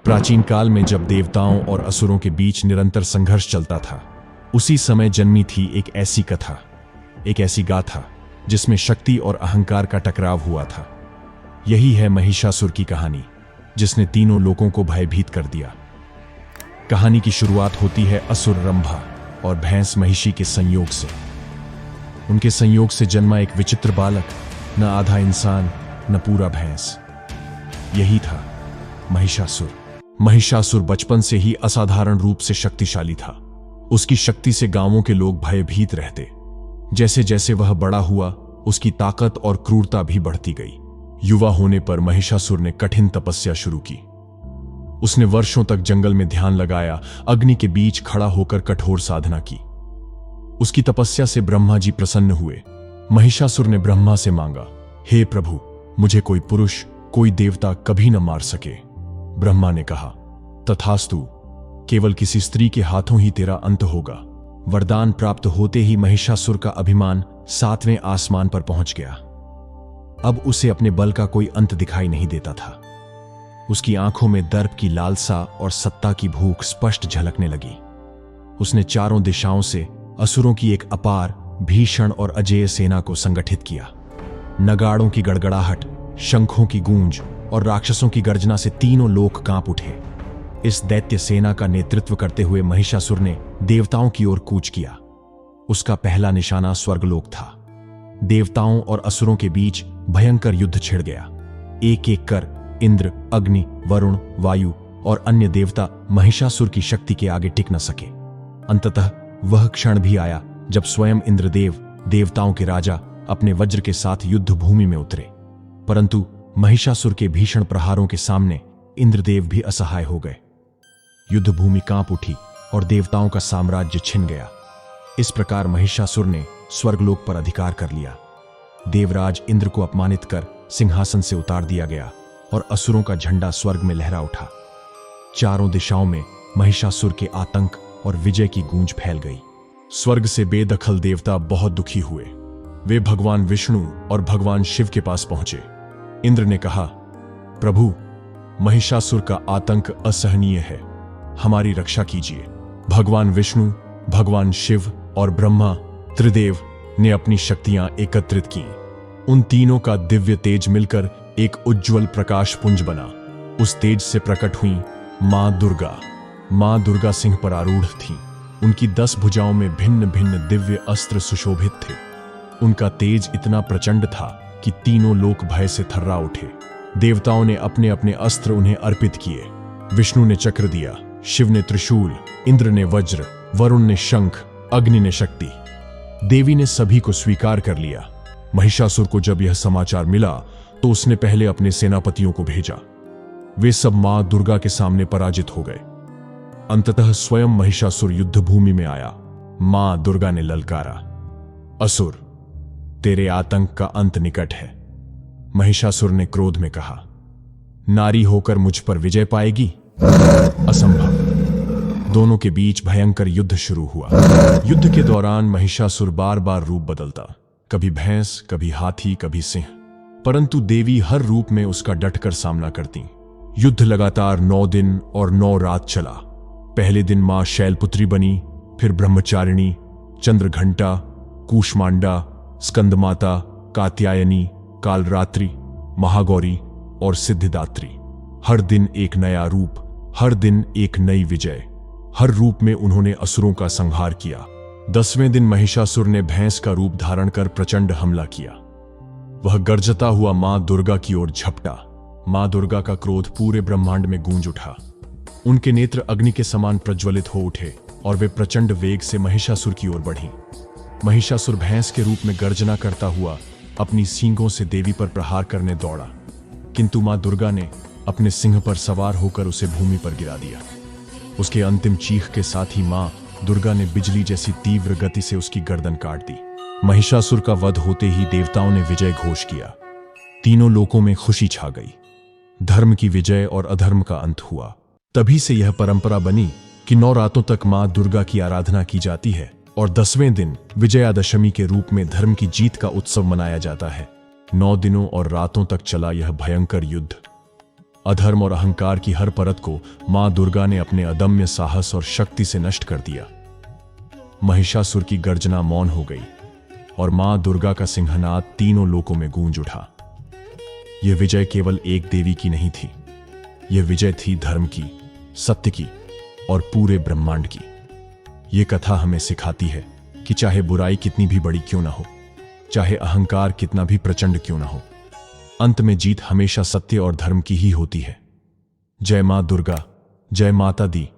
प्राचीन काल में जब देवताओं और असुरों के बीच निरंतर संघर्ष चलता था, उसी समय जन्मी थी एक ऐसी कथा, एक ऐसी गाथा जिसमें शक्ति और अहंकार का टकराव हुआ था। यही है महिषासुर की कहानी, जिसने तीनों लोगों को भयभीत कर दिया। कहानी की शुरुआत होती है असुर रंभा और भैंस महिषी के संयोग से। उनके संयोग से जन्मा एक विचित्र बालक, न आधा इंसान न पूरा भैंस। यही था महिषासुर। महिषासुर बचपन से ही असाधारण रूप से शक्तिशाली था। उसकी शक्ति से गांवों के लोग भयभीत रहते। जैसे जैसे वह बड़ा हुआ, उसकी ताकत और क्रूरता भी बढ़ती गई। युवा होने पर महिषासुर ने कठिन तपस्या शुरू की। उसने वर्षों तक जंगल में ध्यान लगाया, अग्नि के बीच खड़ा होकर कठोर साधना की। उसकी तपस्या से ब्रह्मा जी प्रसन्न हुए। महिषासुर ने ब्रह्मा से मांगा, हे प्रभु, मुझे कोई पुरुष, कोई देवता कभी न मार सके। ब्रह्मा ने कहा, तथास्तु, केवल किसी स्त्री के हाथों ही तेरा अंत होगा। वरदान प्राप्त होते ही महिषासुर का अभिमान 7वें आसमान पर पहुंच गया। अब उसे अपने बल का कोई अंत दिखाई नहीं देता था। उसकी आंखों में दर्प की लालसा और सत्ता की भूख स्पष्ट झलकने लगी। उसने चारों दिशाओं से असुरों की एक अपार, भीषण और अजेय सेना को संगठित किया। नगाड़ों की गड़गड़ाहट, शंखों की गूंज और राक्षसों की गर्जना से तीनों लोक कांप उठे। इस दैत्य सेना का नेतृत्व करते हुए महिषासुर ने देवताओं की ओर कूच किया। उसका पहला निशाना स्वर्गलोक था। देवताओं और असुरों के बीच भयंकर युद्ध छिड़ गया। एक एक कर इंद्र, अग्नि, वरुण, वायु और अन्य देवता महिषासुर की शक्ति के आगे टिक न सके। अंततः वह क्षण भी आया जब स्वयं इंद्रदेव, देवताओं के राजा, अपने वज्र के साथ युद्ध भूमि में उतरे। परंतु महिषासुर के भीषण प्रहारों के सामने इंद्रदेव भी असहाय हो गए। युद्ध भूमि कांप उठी और देवताओं का साम्राज्य छिन गया। इस प्रकार महिषासुर ने स्वर्गलोक पर अधिकार कर लिया। देवराज इंद्र को अपमानित कर सिंहासन से उतार दिया गया और असुरों का झंडा स्वर्ग में लहरा उठा। चारों दिशाओं में महिषासुर के आतंक और विजय की गूंज फैल गई। स्वर्ग से बेदखल देवता बहुत दुखी हुए। वे भगवान विष्णु और भगवान शिव के पास पहुंचे। इंद्र ने कहा, प्रभु, महिषासुर का आतंक असहनीय है, हमारी रक्षा कीजिए। भगवान विष्णु, भगवान शिव और ब्रह्मा त्रिदेव ने अपनी शक्तियां एकत्रित की। उन तीनों का दिव्य तेज मिलकर एक उज्ज्वल प्रकाश पुंज बना। उस तेज से प्रकट हुई मां दुर्गा। मां दुर्गा सिंह पर आरूढ़ थीं। उनकी 10 भुजाओं में भिन्न भिन्न दिव्य अस्त्र सुशोभित थे। उनका तेज इतना प्रचंड था कि तीनों लोक भय से थर्रा उठे। देवताओं ने अपने अपने अस्त्र उन्हें अर्पित किए। विष्णु ने चक्र दिया, शिव ने त्रिशूल, इंद्र ने वज्र, वरुण ने शंख, अग्नि ने शक्ति। देवी ने सभी को स्वीकार कर लिया। महिषासुर को जब यह समाचार मिला तो उसने पहले अपने सेनापतियों को भेजा। वे सब मां दुर्गा के सामने पराजित हो गए। अंततः स्वयं महिषासुर युद्ध भूमि में आया। मां दुर्गा ने ललकारा, असुर, तेरे आतंक का अंत निकट है। महिषासुर ने क्रोध में कहा, नारी होकर मुझ पर विजय पाएगी? असंभव। दोनों के बीच भयंकर युद्ध शुरू हुआ। युद्ध के दौरान महिषासुर बार बार रूप बदलता, कभी भैंस, कभी हाथी, कभी सिंह। परंतु देवी हर रूप में उसका डटकर सामना करती। युद्ध लगातार 9 दिन और 9 रात चला। पहले दिन मां शैलपुत्री बनी, फिर ब्रह्मचारिणी, चंद्रघंटा, कूष्मांडा, स्कंदमाता, कात्यायनी, कालरात्रि, महागौरी और सिद्धिदात्री। हर दिन एक नया रूप, हर दिन एक नई विजय। हर रूप में उन्होंने असुरों का संहार किया। 10वें दिन महिषासुर ने भैंस का रूप धारण कर प्रचंड हमला किया। वह गर्जता हुआ मां दुर्गा की ओर झपटा। मां दुर्गा का क्रोध पूरे ब्रह्मांड में गूंज उठा। उनके नेत्र अग्नि के समान प्रज्वलित हो उठे और वे प्रचंड वेग से महिषासुर की ओर बढ़ी। महिषासुर भैंस के रूप में गर्जना करता हुआ अपनी सींगों से देवी पर प्रहार करने दौड़ा, किंतु मां दुर्गा ने अपने सिंह पर सवार होकर उसे भूमि पर गिरा दिया। उसके अंतिम चीख के साथ ही मां दुर्गा ने बिजली जैसी तीव्र गति से उसकी गर्दन काट दी। महिषासुर का वध होते ही देवताओं ने विजय घोष किया। तीनों लोकों में खुशी छा गई। धर्म की विजय और अधर्म का अंत हुआ। तभी से यह परंपरा बनी कि 9 रातों तक मां दुर्गा की आराधना की जाती है और 10वें दिन विजयादशमी के रूप में धर्म की जीत का उत्सव मनाया जाता है। 9 दिनों और रातों तक चला यह भयंकर युद्ध। अधर्म और अहंकार की हर परत को मां दुर्गा ने अपने अदम्य साहस और शक्ति से नष्ट कर दिया। महिषासुर की गर्जना मौन हो गई और मां दुर्गा का सिंहनाद तीनों लोकों में गूंज उठा। यह विजय केवल एक देवी की नहीं थी, यह विजय थी धर्म की, सत्य की और पूरे ब्रह्मांड की। यह कथा हमें सिखाती है कि चाहे बुराई कितनी भी बड़ी क्यों ना हो, चाहे अहंकार कितना भी प्रचंड क्यों ना हो, अंत में जीत हमेशा सत्य और धर्म की ही होती है। जय मां दुर्गा, जय माता दी।